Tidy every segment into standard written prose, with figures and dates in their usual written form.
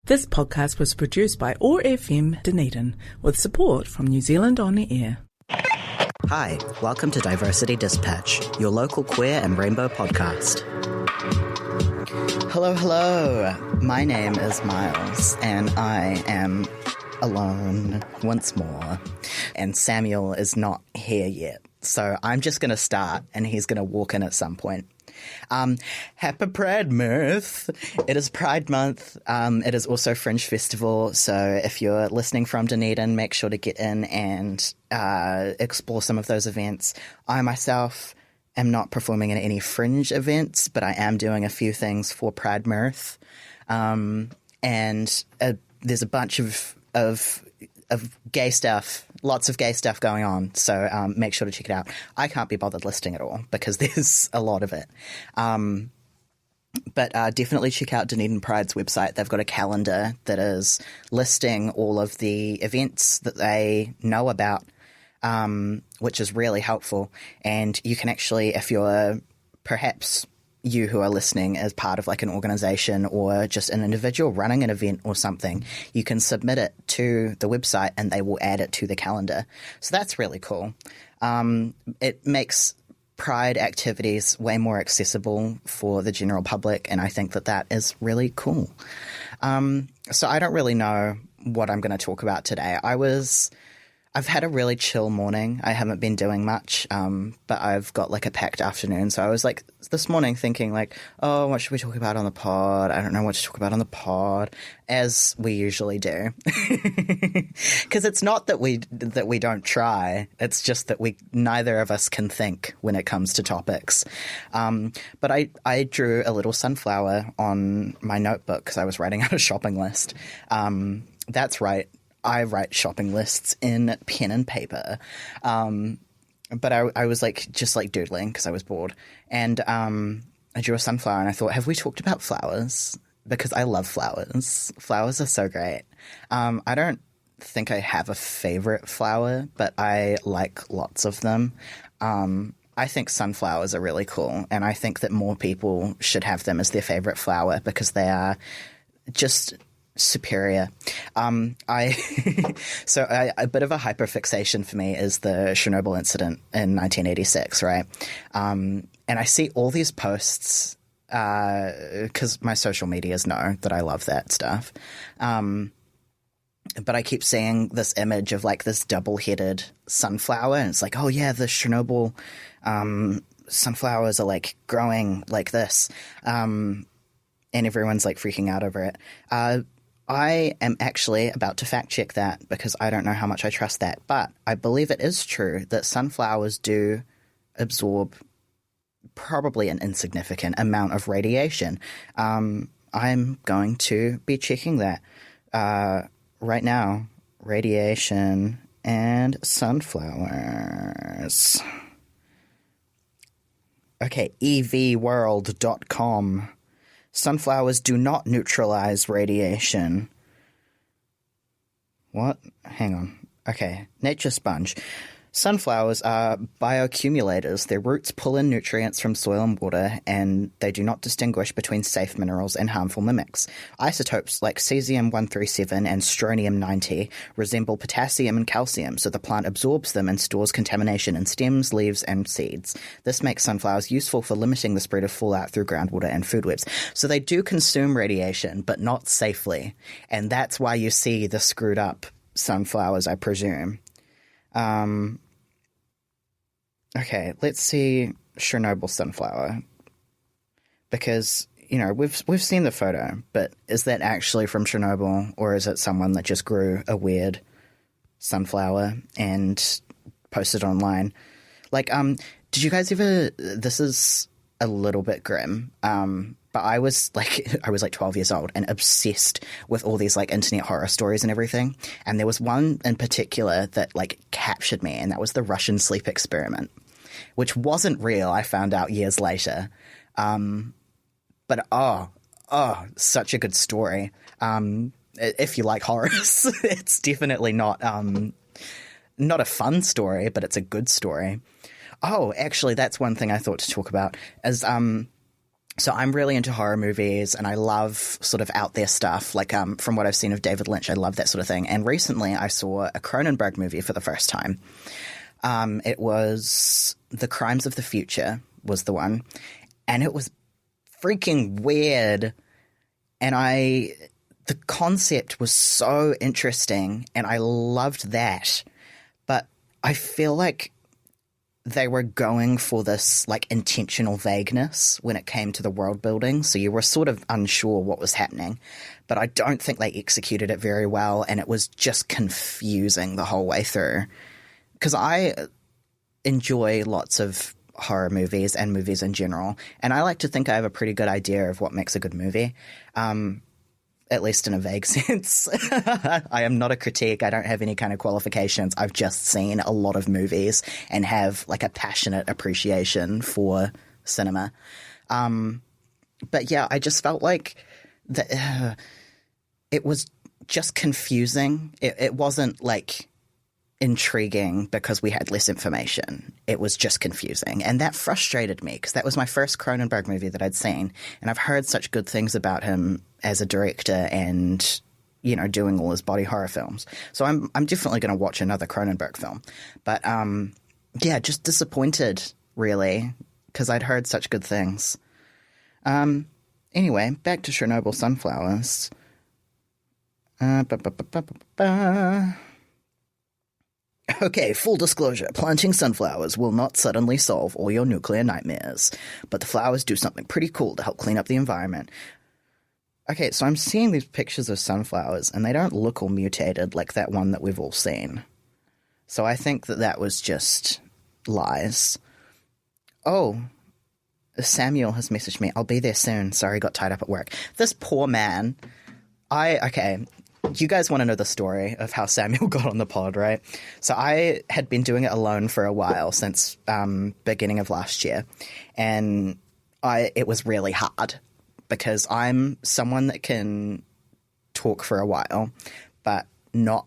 This podcast was produced by OAR FM Dunedin with support from New Zealand On Air. Hi, welcome to Diversity Dispatch, your local queer and rainbow podcast. Hello. My name is Miles, and I am alone once more. And Samuel is not here yet, so I'm just going to start, and he's going to walk in at some point. Happy Pride Month. It is Pride Month. It is also Fringe Festival. So if you're listening from Dunedin, make sure to get in and explore some of those events. I myself am not performing in any Fringe events, but I am doing a few things for Pride Month. And there's a bunch of gay stuff, lots of gay stuff going on. So make sure to check it out. I can't be bothered listing it all because there's a lot of it. But definitely check out Dunedin Pride's website. They've got a calendar that is listing all of the events that they know about, which is really helpful. And you can actually, if you're perhaps you who are listening as part of like an organization or just an individual running an event or something, you can submit it to the website and they will add it to the calendar. So that's really cool. It makes Pride activities way more accessible for the general public, and I think that that is really cool. So I don't really know what I'm going to talk about today. I've had a really chill morning. I haven't been doing much, but I've got like a packed afternoon. So I was like this morning thinking like, oh, what should we talk about on the pod? I don't know what to talk about on the pod, as we usually do. Because it's not that we don't try. It's just that neither of us can think when it comes to topics. But I drew a little sunflower on my notebook because I was writing out a shopping list. That's right. I write shopping lists in pen and paper. But I was like just like doodling because I was bored. And I drew a sunflower and I thought, have we talked about flowers? Because I love flowers. Flowers are so great. I don't think I have a favorite flower, but I like lots of them. I think sunflowers are really cool. And I think that more people should have them as their favorite flower because they are just superior. A bit of a hyperfixation for me is the Chernobyl incident in 1986, right? And I see all these posts because my social medias know that I love that stuff. But I keep seeing this image of like this double-headed sunflower, and it's like, oh yeah, the Chernobyl sunflowers are like growing like this, and everyone's like freaking out over it. I am actually about to fact check that because I don't know how much I trust that. But I believe it is true that sunflowers do absorb probably an insignificant amount of radiation. I'm going to be checking that right now. Radiation and sunflowers. Okay, evworld.com. Sunflowers do not neutralize radiation. What? Hang on. Okay. Nature Sponge. Sunflowers are bioaccumulators. Their roots pull in nutrients from soil and water, and they do not distinguish between safe minerals and harmful mimics. Isotopes like cesium-137 and strontium-90 resemble potassium and calcium, so the plant absorbs them and stores contamination in stems, leaves, and seeds. This makes sunflowers useful for limiting the spread of fallout through groundwater and food webs. So they do consume radiation, but not safely, and that's why you see the screwed up sunflowers, I presume. Okay, let's see Chernobyl sunflower, because, you know, we've seen the photo, but is that actually from Chernobyl, or is it someone that just grew a weird sunflower and posted online? Like, did you guys ever? This is a little bit grim, but I was like 12 years old and obsessed with all these like internet horror stories and everything. And there was one in particular that like captured me, and that was the Russian sleep experiment, which wasn't real. I found out years later. But such a good story. If you like horrors, it's definitely not a fun story, but it's a good story. Oh, actually, that's one thing I thought to talk about is So I'm really into horror movies, and I love sort of out there stuff. Like from what I've seen of David Lynch, I love that sort of thing. And recently I saw a Cronenberg movie for the first time. It was The Crimes of the Future was the one, and it was freaking weird. And the concept was so interesting, and I loved that. But I feel like they were going for this like intentional vagueness when it came to the world building. So you were sort of unsure what was happening, but I don't think they executed it very well. And it was just confusing the whole way through, because I enjoy lots of horror movies and movies in general. And I like to think I have a pretty good idea of what makes a good movie. At least in a vague sense. I am not a critique. I don't have any kind of qualifications. I've just seen a lot of movies and have like a passionate appreciation for cinema. But yeah, I just felt like it was just confusing. It wasn't like intriguing because we had less information. It was just confusing. And that frustrated me because that was my first Cronenberg movie that I'd seen. And I've heard such good things about him as a director and, you know, doing all his body horror films. So I'm definitely going to watch another Cronenberg film. But yeah, just disappointed, really, because I'd heard such good things. Anyway, back to Chernobyl sunflowers. Okay, full disclosure, planting sunflowers will not suddenly solve all your nuclear nightmares, but the flowers do something pretty cool to help clean up the environment. Okay, so I'm seeing these pictures of sunflowers, and they don't look all mutated like that one that we've all seen. So I think that was just lies. Oh, Samuel has messaged me. I'll be there soon. Sorry, got tied up at work. This poor man. Okay. You guys want to know the story of how Samuel got on the pod, right? So I had been doing it alone for a while since beginning of last year, and it was really hard because I'm someone that can talk for a while, but not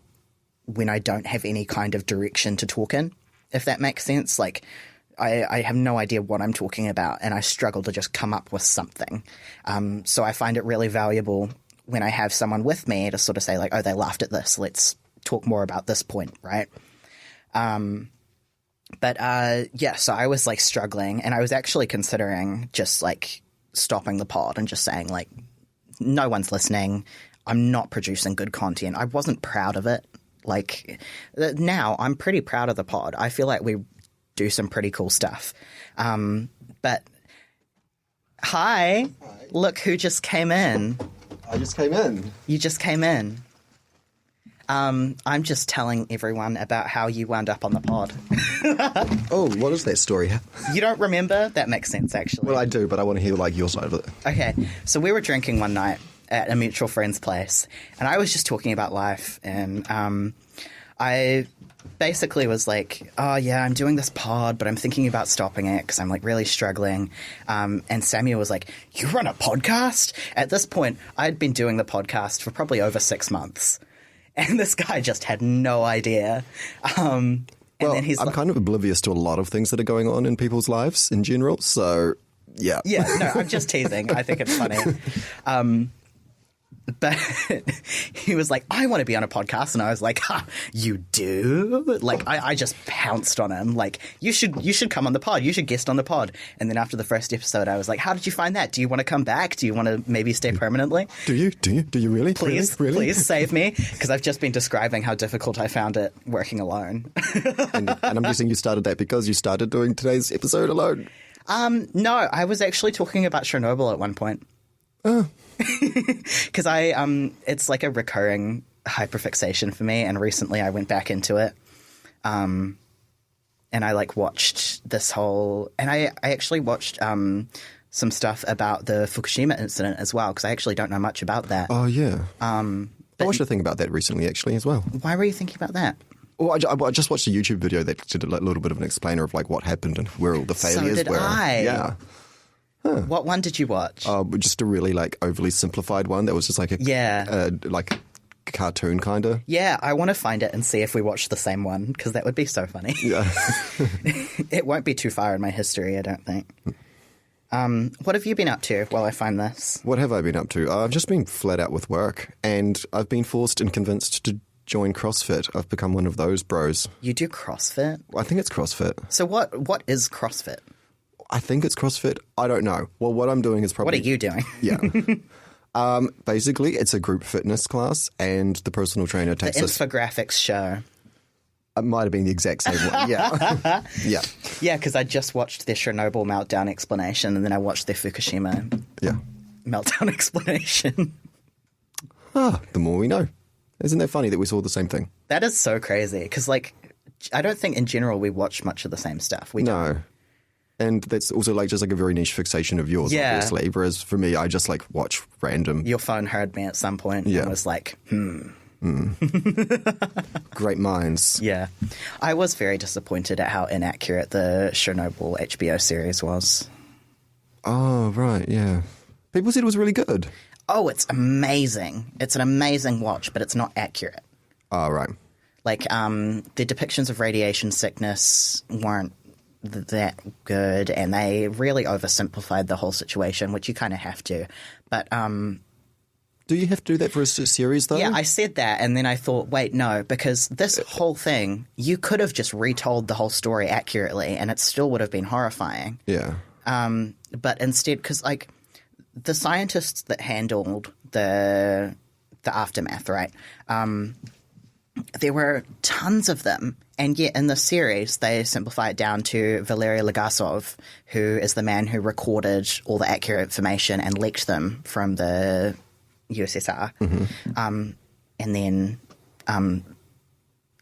when I don't have any kind of direction to talk in, if that makes sense. Like I have no idea what I'm talking about, and I struggle to just come up with something. So I find it really valuable when I have someone with me to sort of say like, oh, they laughed at this. Let's talk more about this point, right? But yeah, so I was like struggling, and I was actually considering just like stopping the pod and just saying like, no one's listening. I'm not producing good content. I wasn't proud of it. Like now I'm pretty proud of the pod. I feel like we do some pretty cool stuff. But hi, look who just came in. I just came in. You just came in. I'm just telling everyone about how you wound up on the pod. Oh, what is that story? You don't remember? That makes sense, actually. Well, I do, but I want to hear like your side of it. Okay, so we were drinking one night at a mutual friend's place, and I was just talking about life, and I basically was like, oh yeah, I'm doing this pod, but I'm thinking about stopping it because I'm like really struggling. And Samuel was like, you run a podcast? At this point, I'd been doing the podcast for probably over 6 months. And this guy just had no idea. And then he's I'm kind of oblivious to a lot of things that are going on in people's lives in general. So, yeah. Yeah, no, I'm just teasing. I think it's funny. But he was like, I want to be on a podcast. And I was like, ha, you do? Like, I just pounced on him. Like, you should come on the pod. You should guest on the pod. And then after the first episode, I was like, how did you find that? Do you want to come back? Do you want to maybe stay permanently? Do you really? Please, really? Please save me. Because I've just been describing how difficult I found it working alone. and I'm guessing you started that because you started doing today's episode alone. No, I was actually talking about Chernobyl at one point. Oh. Because it's like a recurring hyperfixation for me, and recently I went back into it, and I like watched this whole, and I actually watched some stuff about the Fukushima incident as well, because I actually don't know much about that. Oh yeah. I watched a thing about that recently, actually, as well. Why were you thinking about that? Well, I just watched a YouTube video that did a little bit of an explainer of like what happened and where all the failures So did were. I. Yeah. Huh. What one did you watch? Just a really like overly simplified one that was just like a like cartoon kind of. Yeah, I want to find it and see if we watched the same one, because that would be so funny. Yeah. It won't be too far in my history, I don't think. What have you been up to while I find this? What have I been up to? I've just been flat out with work, and I've been forced and convinced to join CrossFit. I've become one of those bros. You do CrossFit? I think it's CrossFit. So what is CrossFit? I think it's CrossFit. I don't know. Well, what I'm doing is probably... What are you doing? Yeah. Basically, it's a group fitness class, and the personal trainer takes the infographics show. It might have been the exact same one. Yeah. Yeah. Yeah, because I just watched their Chernobyl meltdown explanation, and then I watched their Fukushima meltdown explanation. The more we know. Isn't that funny that we saw the same thing? That is so crazy, because, like, I don't think in general we watch much of the same stuff. We don't. No. And that's also like just like a very niche fixation of yours, obviously. Whereas for me, I just like watch random. Your phone heard me at some point and was like, Great minds. Yeah. I was very disappointed at how inaccurate the Chernobyl HBO series was. Oh, right, yeah. People said it was really good. Oh, it's amazing. It's an amazing watch, but it's not accurate. Oh, right. Like, the depictions of radiation sickness weren't that good, and they really oversimplified the whole situation, which you kind of have to. But do you have to do that for a series, though? Yeah, I said that, and then I thought, wait, no, because this whole thing, you could have just retold the whole story accurately, and it still would have been horrifying. Yeah. But instead, because, like, the scientists that handled the aftermath, right, there were tons of them, and yet in the series they simplify it down to Valery Legasov, who is the man who recorded all the accurate information and leaked them from the USSR, and then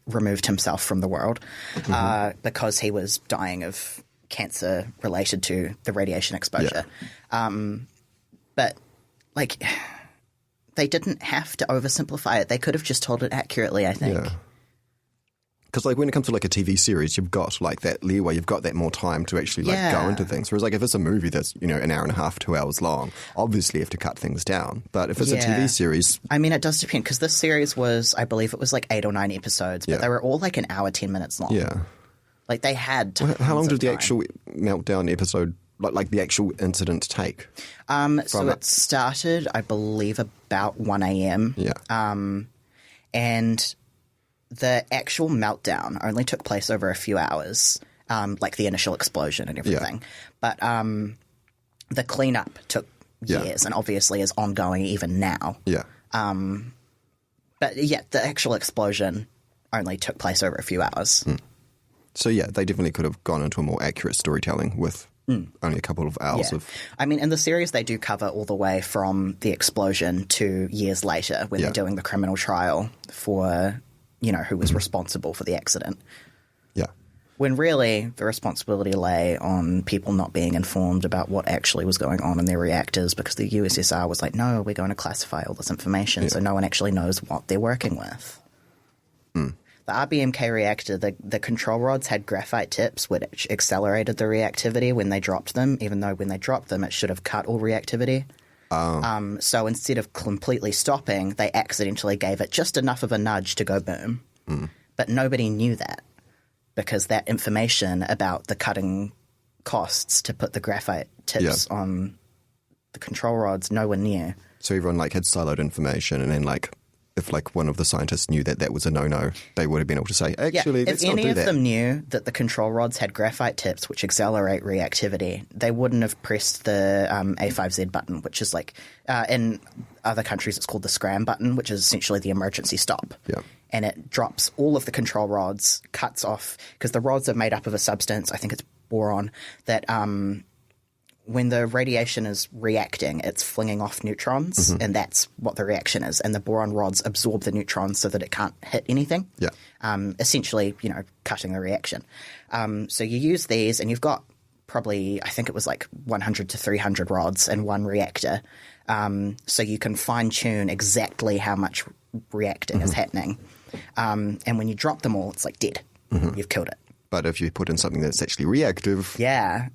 removed himself from the world because he was dying of cancer related to the radiation exposure. Yeah. But, like, they didn't have to oversimplify it. They could have just told it accurately, I think. Yeah. Because, like, when it comes to, like, a TV series, you've got, like, that leeway. You've got that more time to actually, like, go into things. Whereas, like, if it's a movie that's, you know, an hour and a half, 2 hours long, obviously you have to cut things down. But if it's a TV series... I mean, it does depend, because this series was, I believe it was, like, 8 or 9 episodes, but they were all, like, an hour, 10 minutes long. Yeah. Like, they had How long did the actual meltdown episode... Like the actual incident take? So it started, I believe, about 1 a.m. Yeah. And the actual meltdown only took place over a few hours, like the initial explosion and everything. Yeah. But the cleanup took years and obviously is ongoing even now. Yeah. But yeah, the actual explosion only took place over a few hours. So yeah, they definitely could have gone into a more accurate storytelling with only a couple of hours of... I mean, in the series, they do cover all the way from the explosion to years later when they're doing the criminal trial for, you know, who was responsible for the accident. Yeah. When really the responsibility lay on people not being informed about what actually was going on in their reactors, because the USSR was like, no, we're going to classify all this information so no one actually knows what they're working with. The RBMK reactor, the control rods had graphite tips which accelerated the reactivity when they dropped them, even though when they dropped them it should have cut all reactivity. So instead of completely stopping, they accidentally gave it just enough of a nudge to go boom. But nobody knew that, because that information about the cutting costs to put the graphite tips on the control rods, no one knew. So everyone like had siloed information, and then like if like one of the scientists knew that that was a no-no, they would have been able to say, actually, let's not do that. If any of them knew that the control rods had graphite tips which accelerate reactivity, they wouldn't have pressed the A5Z button, which is like in other countries it's called the scram button, which is essentially the emergency stop. Yeah. And it drops all of the control rods, cuts off, because the rods are made up of a substance, I think it's boron, that when the radiation is reacting, it's flinging off neutrons, and that's what the reaction is. And the boron rods absorb the neutrons so that it can't hit anything. Yeah. Essentially, you know, cutting the reaction. So you use these, and you've got probably, I think it was like 100 to 300 rods in one reactor. So you can fine-tune exactly how much reacting is happening. And when you drop them all, it's like dead. You've killed it. But if you put in something that's actually reactive... Yeah.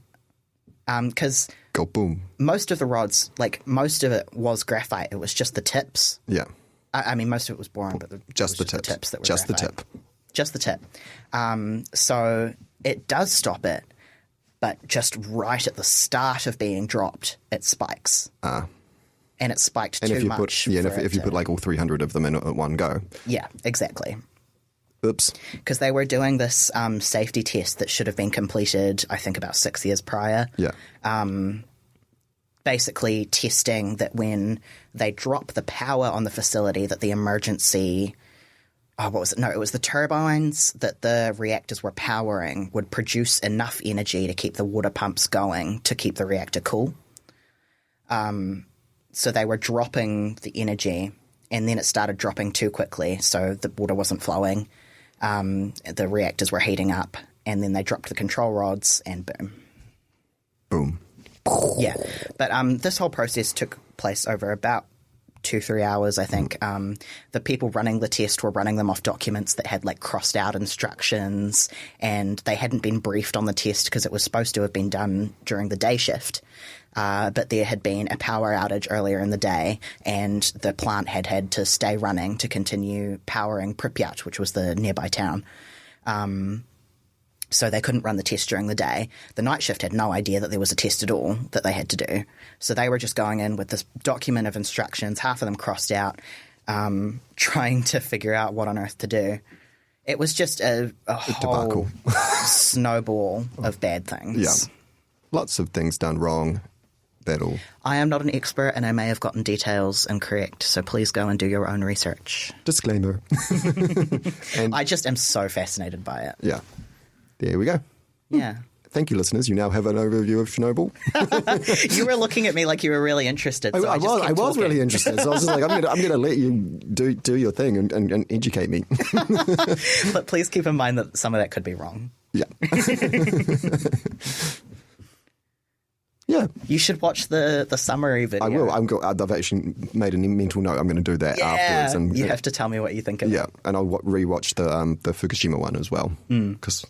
Because go boom. Most of the rods, like most of it was graphite. It was just the tips. Yeah. I mean, most of it was boron, but just the tips that were just graphite. the tip. Just the tip. So it does stop it, but just right at the start of being dropped, it spikes. And it spiked too much. If you put like all 300 of them in at one go. Yeah, exactly. Oops. Because they were doing this safety test that should have been completed, I think, about 6 years prior. Yeah. Basically testing that when they drop the power on the facility, that the emergency... Oh, what was it? No, it was the turbines that the reactors were powering would produce enough energy to keep the water pumps going to keep the reactor cool. So they were dropping the energy, and then it started dropping too quickly, so the water wasn't flowing. The reactors were heating up, and then they dropped the control rods, and boom. Boom. Yeah. But this whole process took place over about 2-3 hours, I think. The people running the test were running them off documents that had like crossed out instructions, and they hadn't been briefed on the test because it was supposed to have been done during the day shift. But there had been a power outage earlier in the day, and the plant had to stay running to continue powering Pripyat, which was the nearby town. So they couldn't run the test during the day. The night shift had no idea that there was a test at all that they had to do. So they were just going in with this document of instructions, half of them crossed out, trying to figure out what on earth to do. It was just a whole snowball of bad things. Yeah. Lots of things done wrong. That'll... I am not an expert, and I may have gotten details incorrect, so please go and do your own research. Disclaimer. I just am so fascinated by it. Yeah. There we go. Yeah. Thank you, listeners. You now have an overview of Chernobyl. You were looking at me like you were really interested. So I was really interested. So I was just like, I'm going to let you do your thing and educate me. But please keep in mind that some of that could be wrong. Yeah. Yeah. You should watch the summary video. I will. I've actually made a mental note. I'm going to do that afterwards. And you have to tell me what you think of it. Yeah, and I'll rewatch the Fukushima one as well. Because,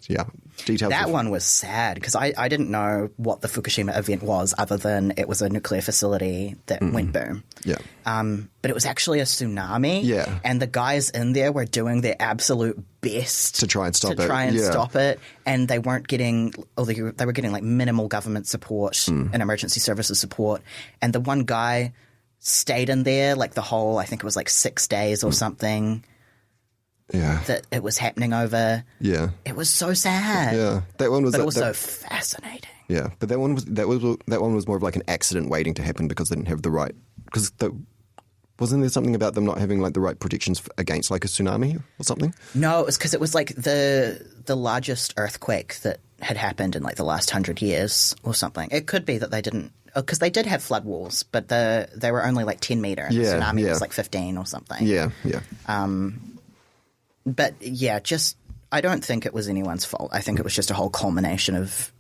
details. That one was sad because I didn't know what the Fukushima event was other than it was a nuclear facility that went boom. Yeah. But it was actually a tsunami. Yeah. And the guys in there were doing their absolute best to try and stop it. And they weren't getting, or they were getting like minimal government support and emergency services support. And the one guy stayed in there like the whole, I think it was like 6 days or something. Yeah. That it was happening over. Yeah. It was so sad. Yeah. That one was but also fascinating. Yeah. But that one was more of like an accident waiting to happen because they didn't have the right, because wasn't there something about them not having like the right protections against like a tsunami or something? No, it was because it was like the largest earthquake that had happened in like the last 100 years or something. It could be that they didn't, because they did have flood walls, but they were only like 10 meter. And the tsunami was like 15 or something. Yeah, yeah. But yeah, just I don't think it was anyone's fault. I think it was just a whole culmination of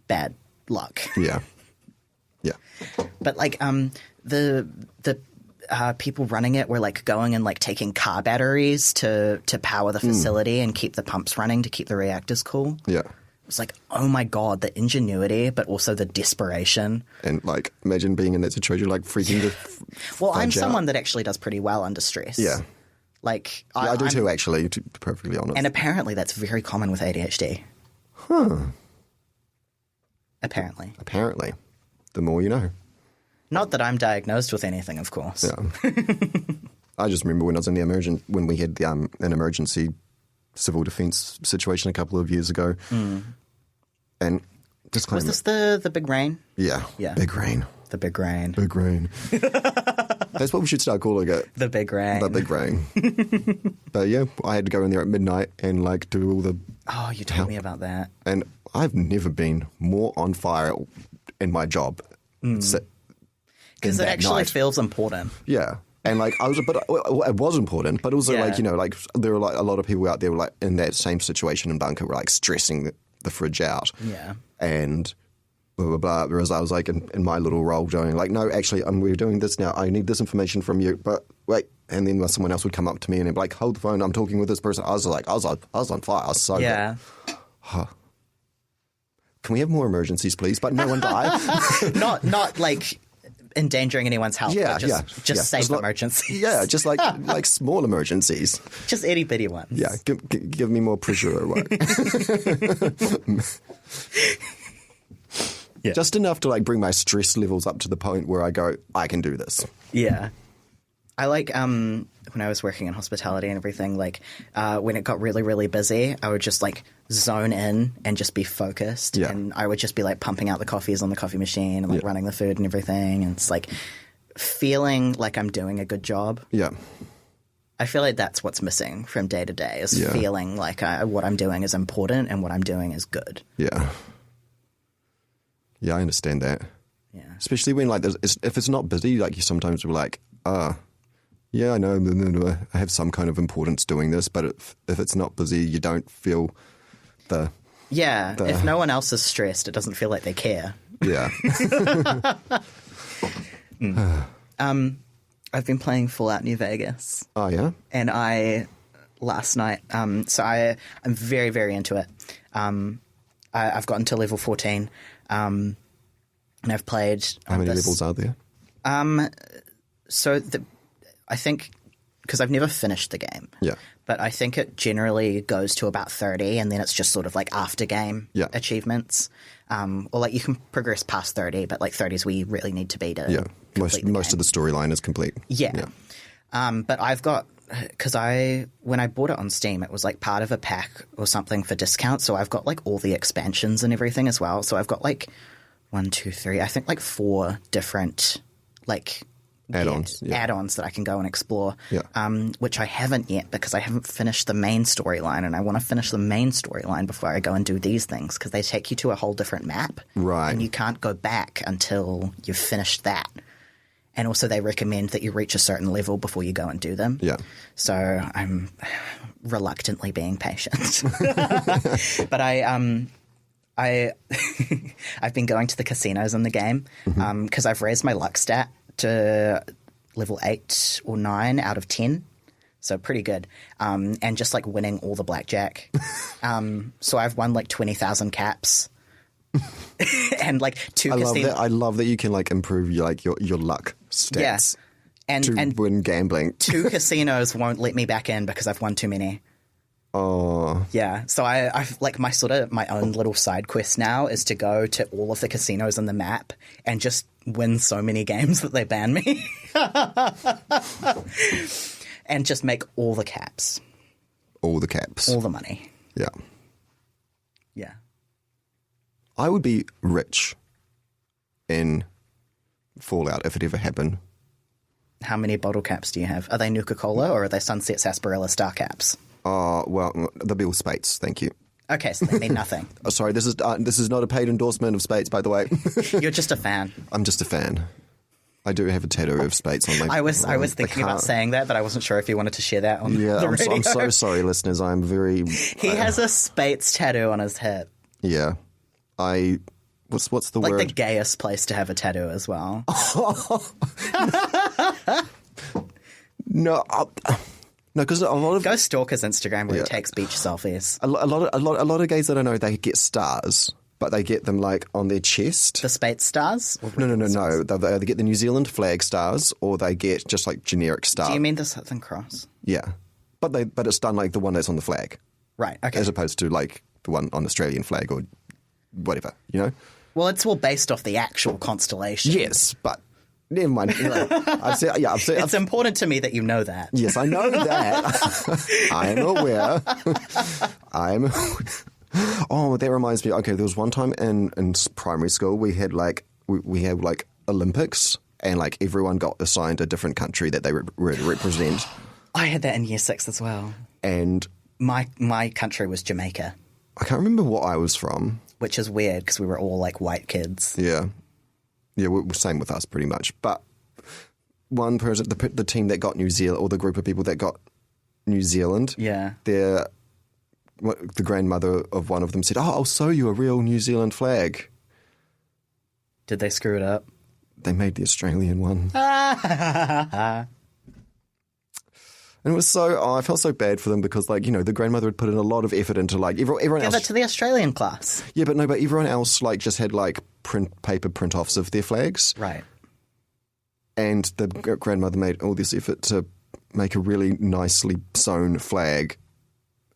bad luck. Yeah, yeah. But like the people running it were like going and like taking car batteries to power the facility and keep the pumps running to keep the reactors cool. Yeah. It was like, oh my God, the ingenuity, but also the desperation. And like, imagine being in that situation, like freaking the Well, I'm someone that actually does pretty well under stress. Yeah. Like, I do too, actually, to be perfectly honest. And apparently that's very common with ADHD. Huh. Apparently. The more you know. Not that I'm diagnosed with anything, of course. Yeah. I just remember when I was in the when we had an emergency civil defence situation a couple of years ago. And just was this the big rain? Yeah. Big rain. The big rain. Big rain. That's what we should start calling it. The big rain. The big rain. But yeah, I had to go in there at midnight and like do all the... Oh, you told me about that. And I've never been more on fire in my job. Because it actually feels important. Yeah. And like it was important, but also like, you know, like there were like a lot of people out there were like in that same situation in bunker were like stressing the fridge out. Yeah. And blah, blah, blah. Whereas I was like in my little role going like, no, actually, we're doing this now. I need this information from you. But wait. And then someone else would come up to me and they'd be like, hold the phone. I'm talking with this person. I was like, I was on fire. I was so good. Can we have more emergencies, please? But no one die. not like endangering anyone's health. Yeah, just safe emergencies. Yeah, just like small emergencies. Just itty bitty ones. Yeah, give me more pressure or what? Just enough to like bring my stress levels up to the point where I go, I can do this. Yeah. I like when I was working in hospitality and everything, like when it got really, really busy, I would just like zone in and just be focused. Yeah. And I would just be like pumping out the coffees on the coffee machine and like running the food and everything. And it's like feeling like I'm doing a good job. Yeah. I feel like that's what's missing from day to day is feeling like what I'm doing is important and what I'm doing is good. Yeah. Yeah, I understand that. Yeah. Especially when like if it's not busy, like you sometimes will like, yeah, I know I have some kind of importance doing this, but if it's not busy, you don't feel the... Yeah, if no one else is stressed, it doesn't feel like they care. Yeah. I've been playing Fallout New Vegas. Oh, yeah? And last night, so I'm very, very into it. I've gotten to level 14, and I've played... How many levels are there? So I think, because I've never finished the game, but I think it generally goes to about 30, and then it's just sort of like after game achievements. Or like you can progress past 30, but like 30 is where you really need to be to most of the storyline is complete. Yeah. But I've got, because when I bought it on Steam, it was like part of a pack or something for discount, so I've got like all the expansions and everything as well. So I've got like 1, 2, 3, I think like 4 different like... add-ons that I can go and explore, which I haven't yet because I haven't finished the main storyline, and I want to finish the main storyline before I go and do these things because they take you to a whole different map, right? And you can't go back until you've finished that. And also they recommend that you reach a certain level before you go and do them. Yeah. So I'm reluctantly being patient. But I've been going to the casinos in the game because I've raised my luck stat to level 8 or 9 out of 10. So pretty good. And just like winning all the blackjack. So I've won like 20,000 caps. And like 2 casinos. I love that you can like improve your luck stats. Yeah. And win gambling. 2 casinos won't let me back in because I've won too many. Oh. Yeah. So I've like my own little side quest now is to go to all of the casinos on the map and just win so many games that they ban me. And just make all the caps. All the caps. All the money. Yeah. Yeah. I would be rich in Fallout if it ever happened. How many bottle caps do you have? Are they Nuka-Cola or are they Sunset Sarsaparilla Star caps? Oh, well, they'll be all Spates, thank you. Okay, so they mean nothing. Oh, sorry, this is not a paid endorsement of Spates, by the way. You're just a fan. I'm just a fan. I do have a tattoo of Spates on my... I was thinking about saying that, but I wasn't sure if you wanted to share that on the radio. I'm so sorry, listeners. I'm very... He has a Spates tattoo on his hip. Yeah. What's the word? Like the gayest place to have a tattoo as well. No, because a lot of... Go stalk his Instagram where he takes beach selfies. A lot of gays that I know, they get stars, but they get them like on their chest. The Spates stars? No. They get the New Zealand flag stars, or they get just like generic stars. Do you mean the Southern Cross? Yeah, but it's done like the one that's on the flag, right? Okay, as opposed to like the one on the Australian flag or whatever, you know. Well, it's all based off the actual constellation. Yes, but. Never mind. It's important to me that you know that. Yes, I know that. I am aware. Oh, that reminds me. Okay, there was one time in primary school we had like Olympics, and like everyone got assigned a different country that they represent. I had that in year 6 as well. And my country was Jamaica. I can't remember what I was from, which is weird because we were all like white kids. Yeah. Yeah, we're same with us pretty much. But one person, the team that got New Zealand, or the group of people that got New Zealand, the grandmother of one of them said, "Oh, I'll sew you a real New Zealand flag." Did they screw it up? They made the Australian one. And it was I felt so bad for them because, like, you know, the grandmother had put in a lot of effort into, like, everyone else. Give it to the Australian class. Yeah, but everyone else, like, just had, like, paper print-offs of their flags. Right. And the grandmother made all this effort to make a really nicely sewn flag.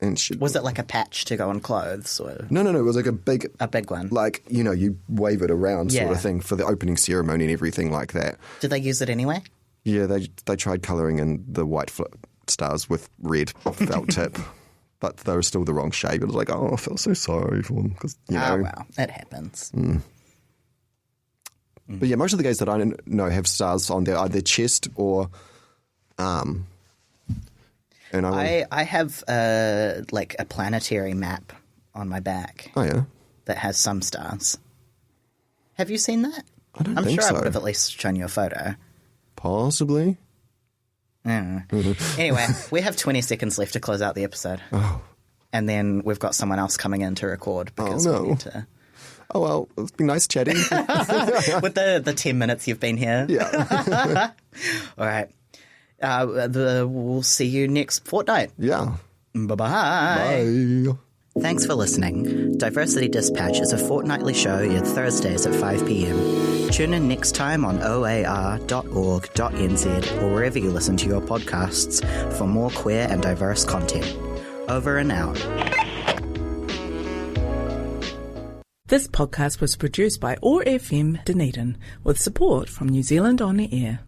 And she Was it like a patch to go on clothes? Or No, it was like a big one. Like, you wave it around sort Yeah. of thing for the opening ceremony and everything like that. Did they use it anyway? Yeah, they tried colouring in the white stars with red felt tip, but they were still the wrong shape. It was like, I feel so sorry for them because Oh, well, it happens. But yeah, most of the gays that I know have stars on their either chest or arm. And I have a planetary map on my back oh yeah, that has some stars. Have you seen that? I don't I'm think sure so. I would have at least shown you a photo. Possibly. Anyway, we have 20 seconds left to close out the episode. Oh. And then we've got someone else coming in to record because no. we need to. Oh well, it's been nice chatting. With the 10 minutes you've been here. Yeah. All right. We'll see you next fortnight. Yeah. Bye-bye. Bye. Thanks for listening. Diversity Dispatch is a fortnightly show aired Thursdays at 5 p.m. Tune in next time on oar.org.nz or wherever you listen to your podcasts for more queer and diverse content. Over and out. This podcast was produced by OAR FM Dunedin with support from New Zealand On the Air.